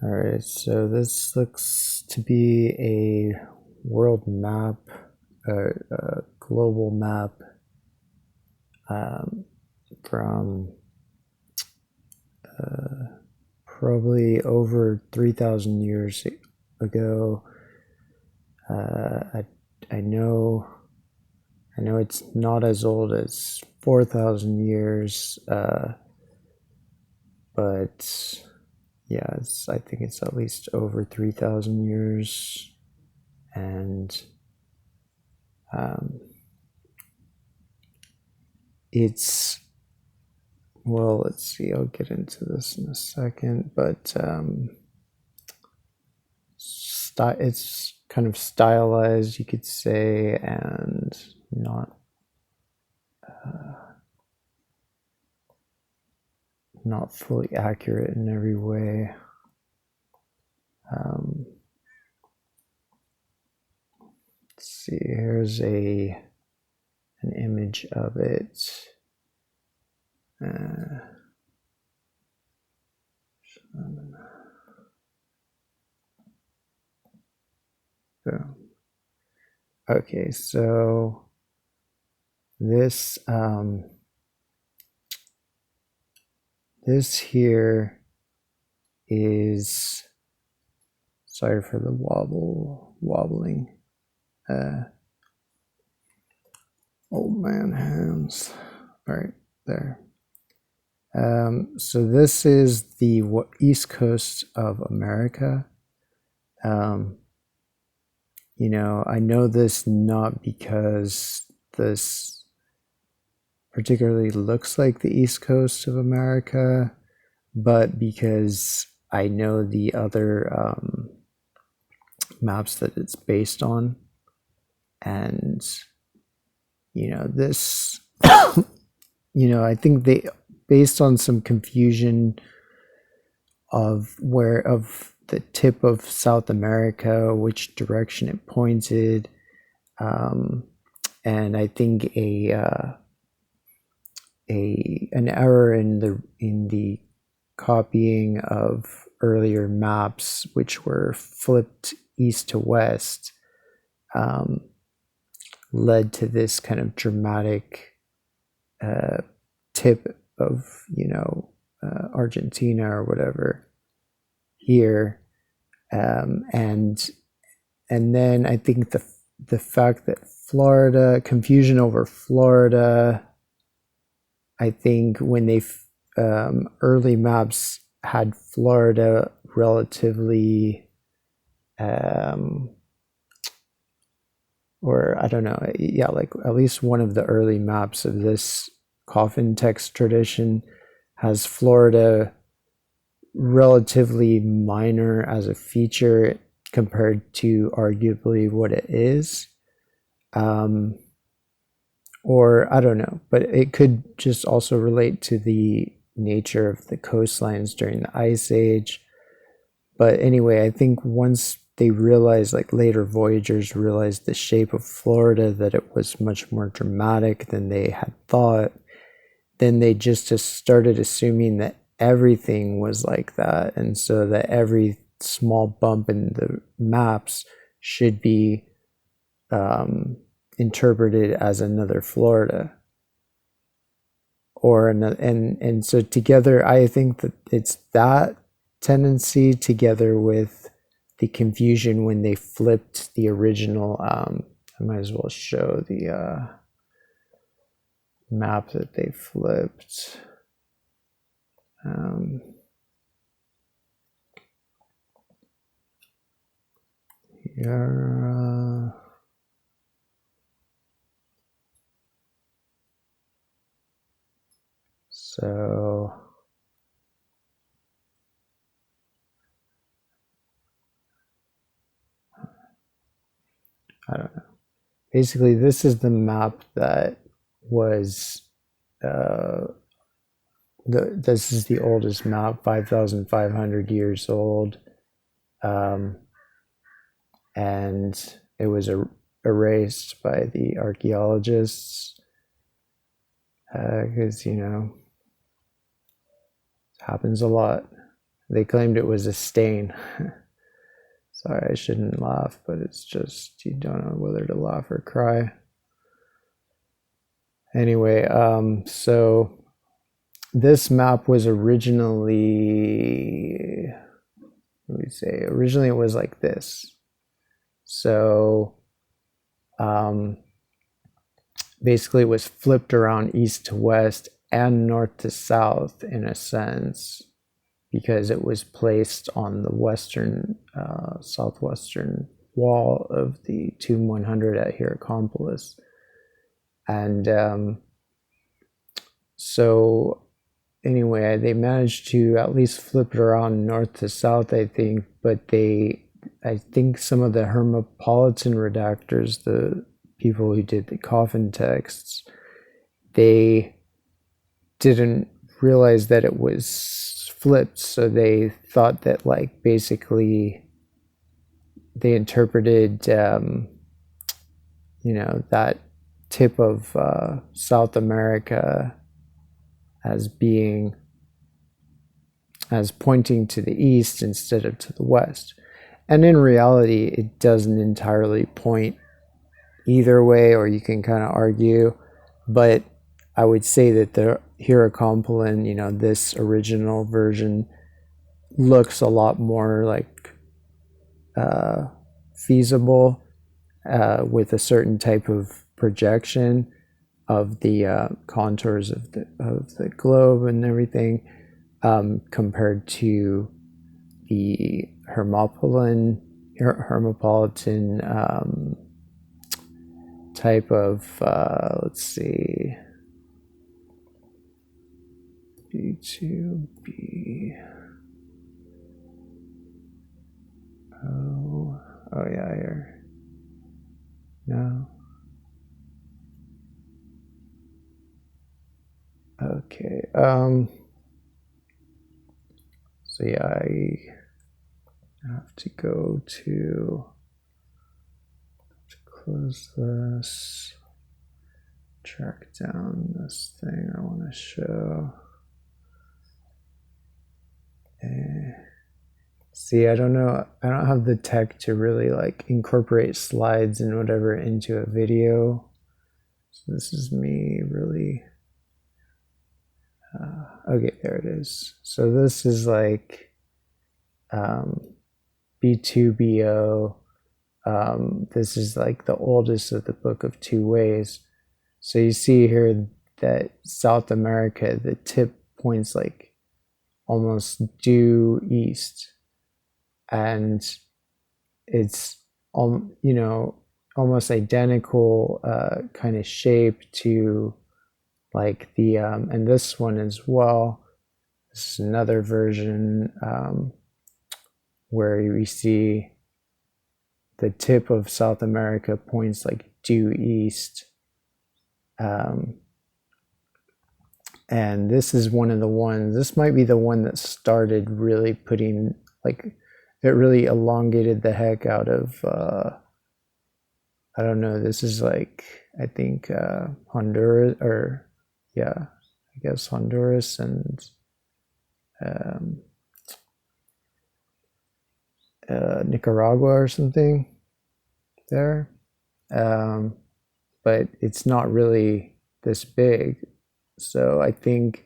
All right, so this looks to be a world map, a global map from probably over 3,000 years ago. I know it's not as old as 4,000 years, but yeah, I think it's at least over 3,000 years, and it's well, let's see. I'll get into this in a second, but it's kind of stylized, you could say, and not fully accurate in every way. Let's see. Here's an image of it. Boom. Okay, so this this here is, sorry for the wobbling. Old man hands. All right, there. So this is the east coast of America. I know this not because this particularly looks like the east coast of America, but because I know the other maps that it's based on. And, this, I think they, based on some confusion of the tip of South America, which direction it pointed, and I think an error in the copying of earlier maps, which were flipped east to west, led to this kind of dramatic tip of Argentina or whatever here, and then I think the fact that confusion over Florida, I think when they early maps had Florida relatively, or I don't know, yeah, like at least one of the early maps of this coffin text tradition has Florida relatively minor as a feature compared to arguably what it is. Or I don't know, but it could just also relate to the nature of the coastlines during the Ice Age. But anyway, I think once they realized, like later voyagers realized the shape of Florida, that it was much more dramatic than they had thought, then they just started assuming that everything was like that, and so that every small bump in the maps should be interpreted as another Florida, or another, and so together, I think that it's that tendency together with the confusion when they flipped the original. I might as well show the map that they flipped. Here, so I don't know. Basically, this is the map that was this is the oldest map, 5,500 years old, and it was erased by the archaeologists because it happens a lot. They claimed it was a stain. Sorry, I shouldn't laugh, but it's just, you don't know whether to laugh or cry. Anyway, so this map was originally, originally it was like this. So basically it was flipped around east to west and north to south in a sense, because it was placed on the western, southwestern wall of the Tomb 100 at Hierakonpolis. And so anyway, they managed to at least flip it around north to south, I think, but I think some of the Hermopolitan redactors, the people who did the coffin texts, they didn't realize that it was flipped, so they thought that, like, basically they interpreted that tip of South America as pointing to the east instead of to the west. And in reality, it doesn't entirely point either way, or you can kind of argue, but I would say that the Hierakonpolis, this original version, looks a lot more like feasible with a certain type of projection of the contours of the globe and everything, compared to the Hermopolitan type of, let's see, B2B. Oh yeah, here. No. Okay. So yeah, I have to go to close this, track down this thing I want to show. See, I don't know, I don't have the tech to really like incorporate slides and whatever into a video. So this is me really. Okay, there it is. So this is like B2BO. This is like the oldest of the Book of Two Ways. So you see here that South America, the tip points like almost due east, and it's almost identical kind of shape to like the and this one as well. This is another version where we see the tip of South America points like due east, and this is one of the ones, this might be the one that started really putting, like, it really elongated the heck out of I don't know, this is like, I think Honduras, or yeah, I guess Honduras and Nicaragua or something there, but it's not really this big. So I think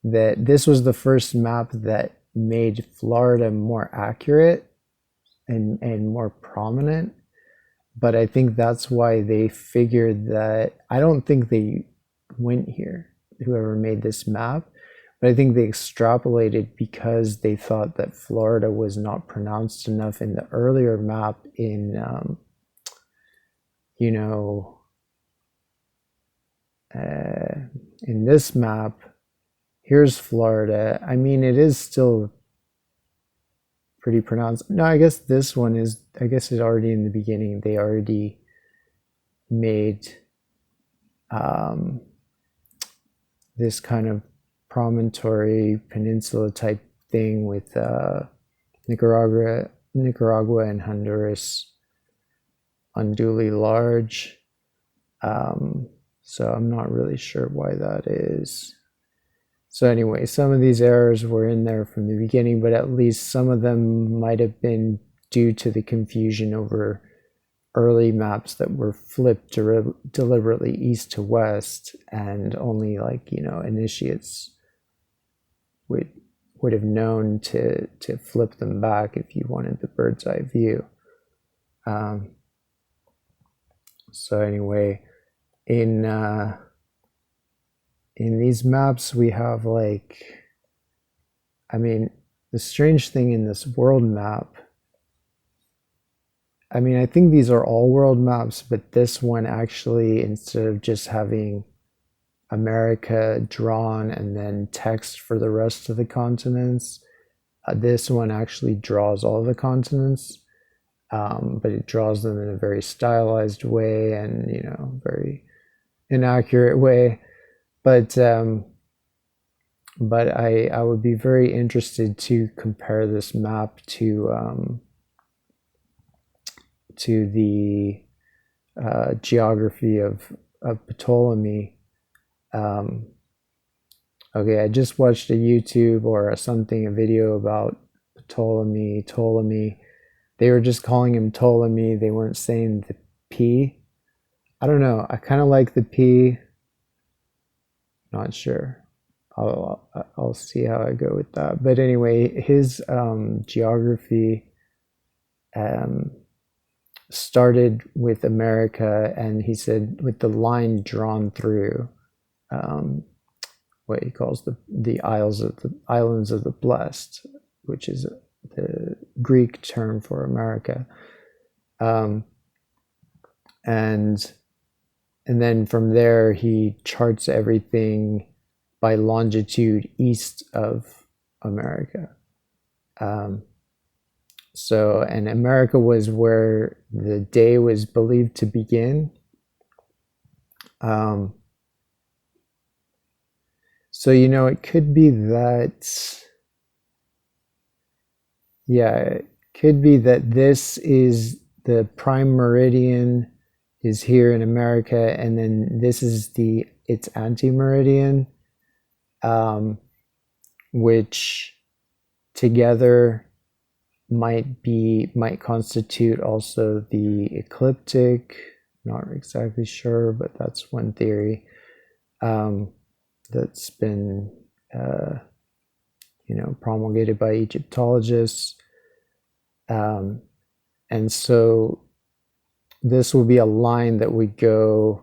that this was the first map that made Florida more accurate and more prominent. But I think that's why they figured that, I don't think they went here, whoever made this map, but I think they extrapolated because they thought that Florida was not pronounced enough in the earlier map in, in this map, here's Florida. I mean, it is still pretty pronounced. No, I guess this one is, I guess it's already in the beginning. They already made this kind of promontory peninsula type thing with Nicaragua and Honduras unduly large. So I'm not really sure why that is. So anyway, some of these errors were in there from the beginning, but at least some of them might have been due to the confusion over early maps that were flipped deliberately east to west, and only, like, initiates would have known to flip them back if you wanted the bird's eye view. So anyway, in these maps we have, like, I mean, the strange thing in this world map, I mean, I think these are all world maps, but this one actually, instead of just having America drawn and then text for the rest of the continents, this one actually draws all the continents, but it draws them in a very stylized way and, very inaccurate way. But I would be very interested to compare this map to the geography of Ptolemy. Okay, I just watched a YouTube or a video about Ptolemy. They were just calling him Ptolemy. They weren't saying the P. I don't know. I kind of like the P. Not sure. I'll see how I go with that. But anyway, his geography started with America, and he said with the line drawn through what he calls the islands of the blessed, which is the Greek term for America, and then from there he charts everything by longitude east of America. So, and America was where the day was believed to begin. So, it could be that, it could be that this is the prime meridian is here in America, and then this is its anti-meridian, which together might constitute also the ecliptic. Not exactly sure, but that's one theory that's been promulgated by Egyptologists, and so this will be a line that would go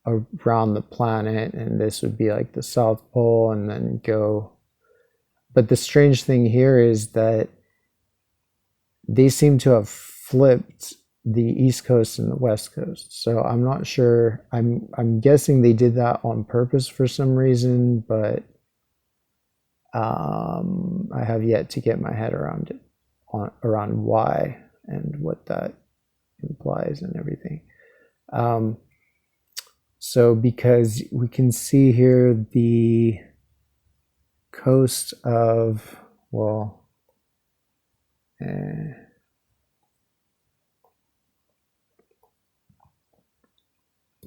around the planet, and this would be like the South Pole, and then go. But the strange thing here is that they seem to have flipped the East Coast and the West Coast. So I'm not sure. I'm guessing they did that on purpose for some reason, but I have yet to get my head around it, around why and what that implies and everything. So because we can see here the coast of, well,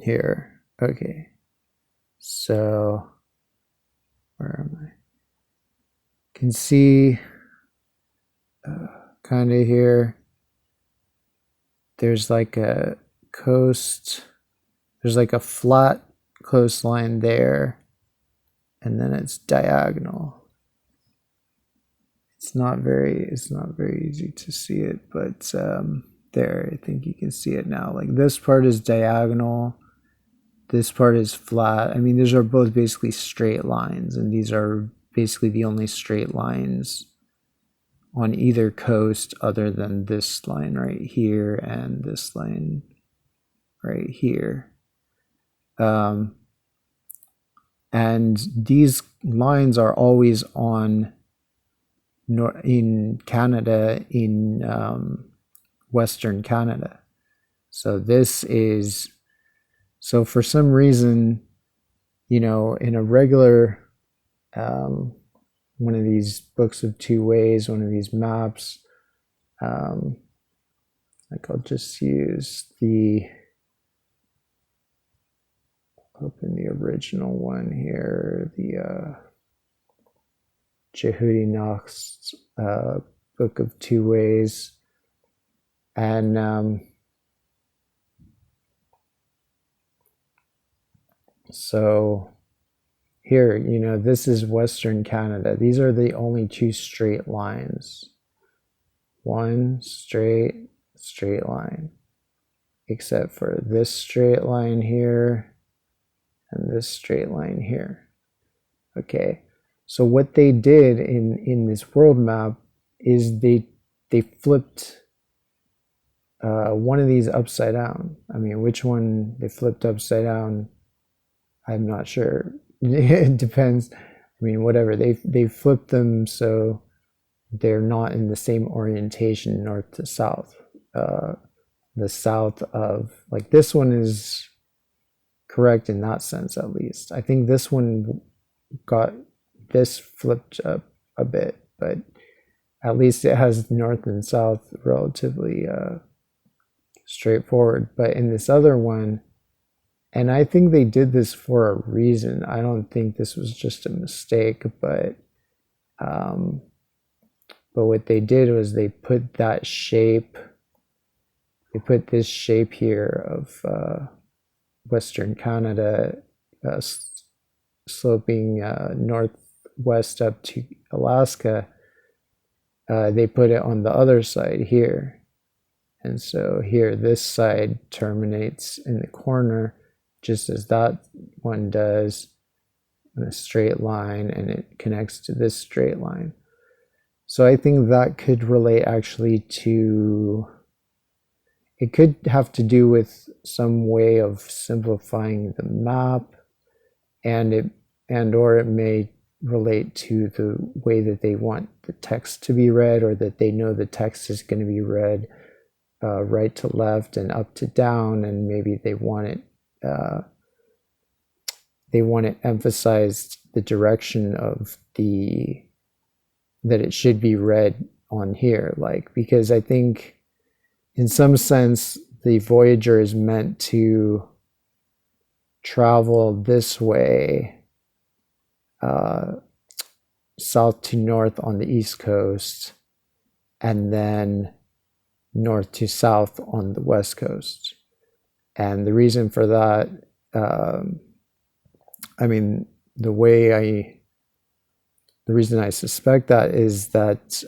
here. Okay. So where am I? Can see kind of here. There's like a coast. There's like a flat coastline there, and then it's diagonal. It's not very easy to see it, but there, I think you can see it now. Like, this part is diagonal, this part is flat. I mean, these are both basically straight lines, and these are basically the only straight lines on either coast other than this line right here and this line right here. And these lines are always on in Canada, in Western Canada. So this is, so for some reason, in a regular one of these books of two ways, one of these maps, like, I'll just use open the original one here, Jehudi Knox's Book of Two Ways. And so here, you know, this is Western Canada. These are the only two straight lines. One straight line, except for this straight line here and this straight line here. Okay, so what they did in this world map is they flipped one of these upside down. I mean, which one they flipped upside down, I'm not sure. It depends. I mean, whatever, they flipped them so they're not in the same orientation, north to south. The south of, like, this one is correct in that sense, at least. I think this one got this flipped up a bit, but at least it has north and south relatively straightforward. But in this other one, and I think they did this for a reason. I don't think this was just a mistake, but what they did was they put that shape, they put this shape here of Western Canada sloping northwest up to Alaska. They put it on the other side here. And so here, this side terminates in the corner, just as that one does, in a straight line, and it connects to this straight line. So I think that could relate actually to, it could have to do with some way of simplifying the map, and or it may relate to the way that they want the text to be read, or that they know the text is going to be read right to left and up to down, and maybe they want it emphasized, the direction of that it should be read on here, like, because I think in some sense the Voyager is meant to travel this way, south to north on the East Coast, and then north to south on the West Coast. And the reason for that, I mean, the reason I suspect that is that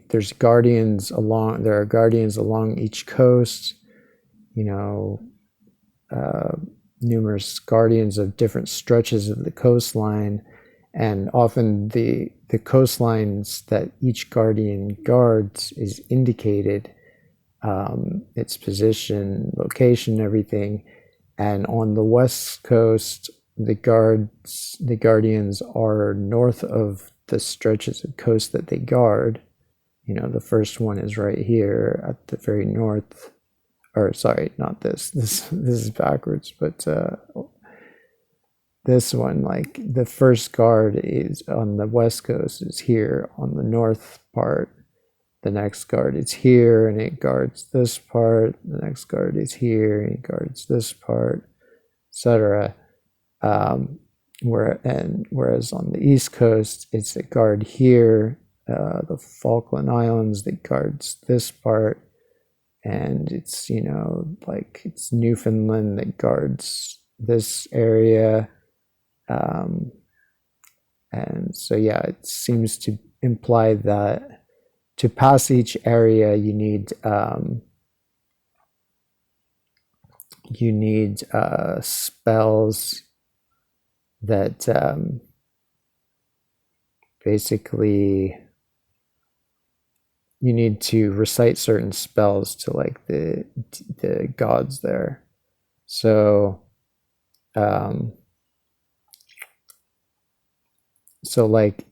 there's guardians along, there are guardians along each coast, you know, numerous guardians of different stretches of the coastline, and often the coastlines that each guardian guards is indicated, its position, location, everything. And on the West Coast, the guardians are north of the stretches of coast that they guard. You know, the first one is right here at the very north, or sorry, not this is backwards, but this one, like the first guard is on the West Coast, is here on the north part. The next guard is here and it guards this part. The next guard is here and it guards this part, etc. Whereas on the East Coast, it's a guard here, the Falkland Islands, that guards this part, and it's, you know, like it's Newfoundland that guards this area. And so yeah, it seems to imply that to pass each area you need spells that basically you need to recite certain spells to, like, the gods there. So like,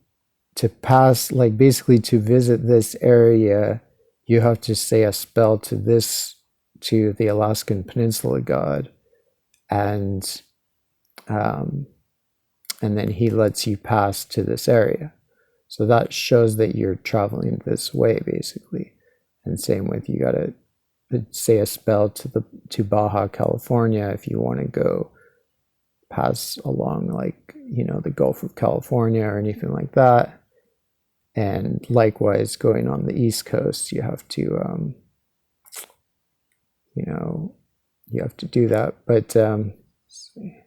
to pass, like, basically to visit this area, you have to say a spell to the Alaskan Peninsula god, and then he lets you pass to this area. So that shows that you're traveling this way, basically. And same with, you gotta say a spell to Baja California if you want to go pass along like, the Gulf of California or anything like that. And likewise, going on the East Coast, you have to, you have to do that. But let's see.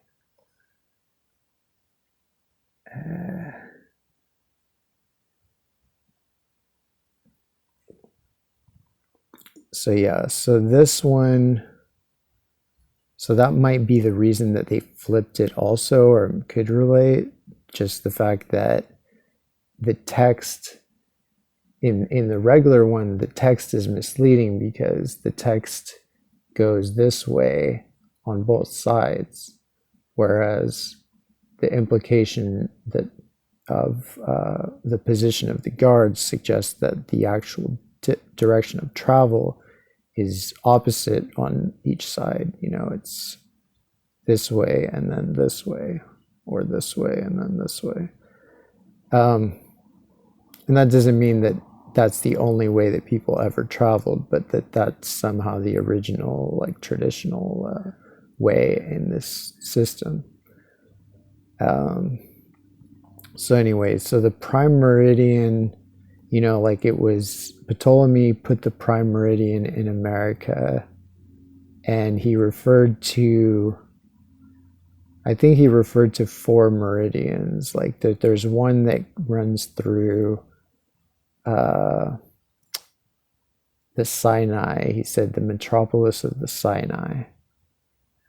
So yeah, so this one, so that might be the reason that they flipped it also, or could relate, just the fact that the text in the regular one, the text is misleading because the text goes this way on both sides, whereas the implication that of the position of the guards suggests that the actual direction of travel is opposite on each side. It's this way and then this way, or this way and then this way. And that doesn't mean that that's the only way that people ever traveled, but that's somehow the original, like, traditional way in this system. So anyway, so the prime meridian, like, it was Ptolemy put the prime meridian in America, and he referred to, I think he referred to 4 meridians. Like, there's one that runs through the Sinai. He said the metropolis of the Sinai.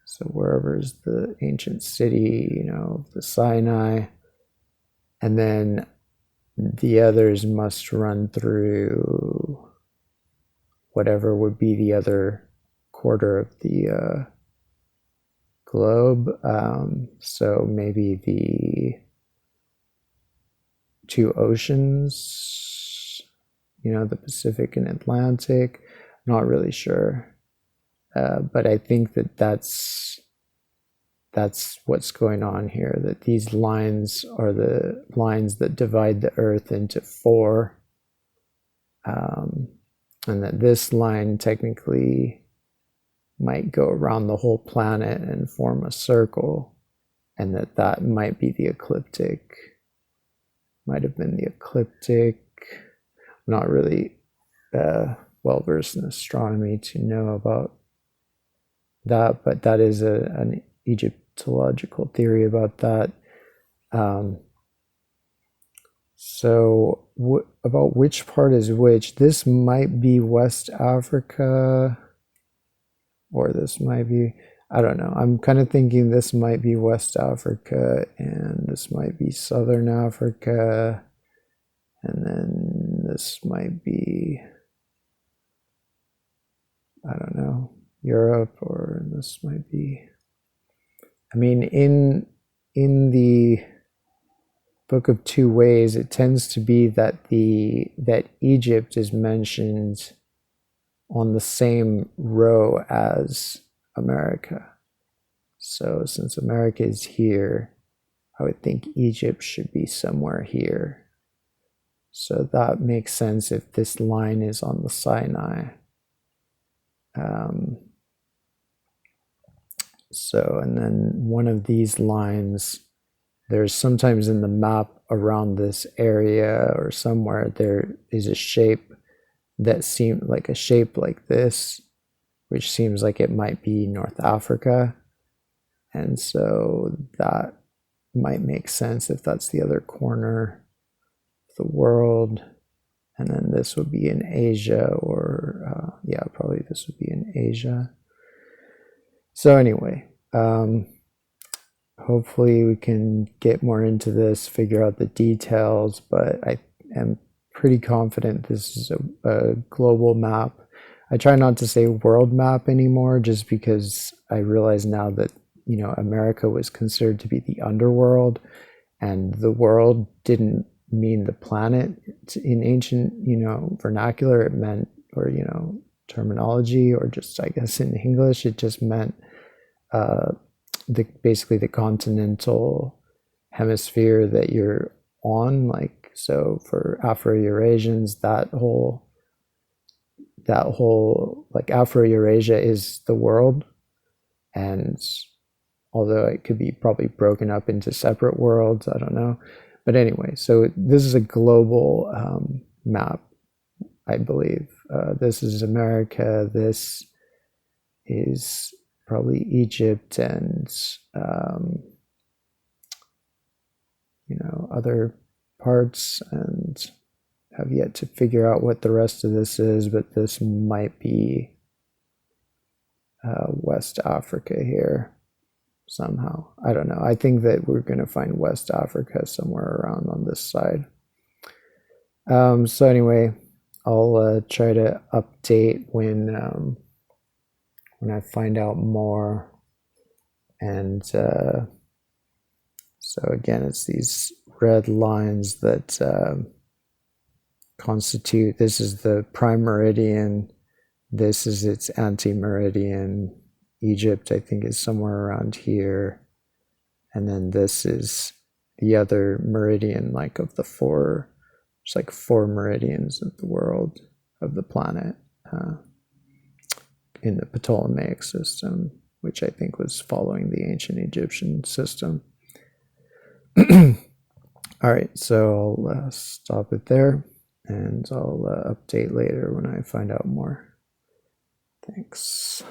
So wherever is the ancient city, the Sinai. And then the others must run through whatever would be the other quarter of the globe. So maybe the 2 oceans, the Pacific and Atlantic. Not really sure. But I think that's what's going on here, that these lines are the lines that divide the Earth into 4, and that this line technically might go around the whole planet and form a circle, and that might be the ecliptic, might have been the ecliptic. I'm not really well versed in astronomy to know about that, but that is an Egyptological theory about that. So about which part is which, this might be West Africa, or this might be, I don't know. I'm kind of thinking this might be West Africa, and this might be Southern Africa, and then this might be, I don't know, Europe, or this might be, I mean, in the Book of Two Ways, it tends to be that Egypt is mentioned on the same row as America. So since America is here, I would think Egypt should be somewhere here. So that makes sense if this line is on the Sinai. And then one of these lines, there's sometimes in the map around this area or somewhere, there is a shape that seems like a shape like this, which seems like it might be North Africa. And so that might make sense if that's the other corner of the world. And then this would be in Asia, or probably this would be in Asia. So anyway, hopefully we can get more into this, figure out the details, but I am pretty confident this is a global map. I try not to say world map anymore, just because I realize now that, America was considered to be the underworld, and the world didn't mean the planet in ancient, vernacular. It meant, or, terminology, or just, I guess, in English, it just meant basically the continental hemisphere that you're on. Like, so for Afro-Eurasians, that whole like Afro-Eurasia is the world, and although it could be probably broken up into separate worlds. I don't know. But anyway, so this is a global map, I believe. This is America. This is probably Egypt and, other parts, and have yet to figure out what the rest of this is, but this might be West Africa here somehow. I don't know. I think that we're going to find West Africa somewhere around on this side. So anyway, I'll try to update when I find out more. And so again, it's these red lines that constitute, this is the prime meridian, this is its anti-meridian. Egypt, I think, is somewhere around here. And then this is the other meridian, like of the four, there's like 4 meridians of the world, of the planet, in the Ptolemaic system, which I think was following the ancient Egyptian system. All right, so I'll stop it there, and I'll update later when I find out more. Thanks.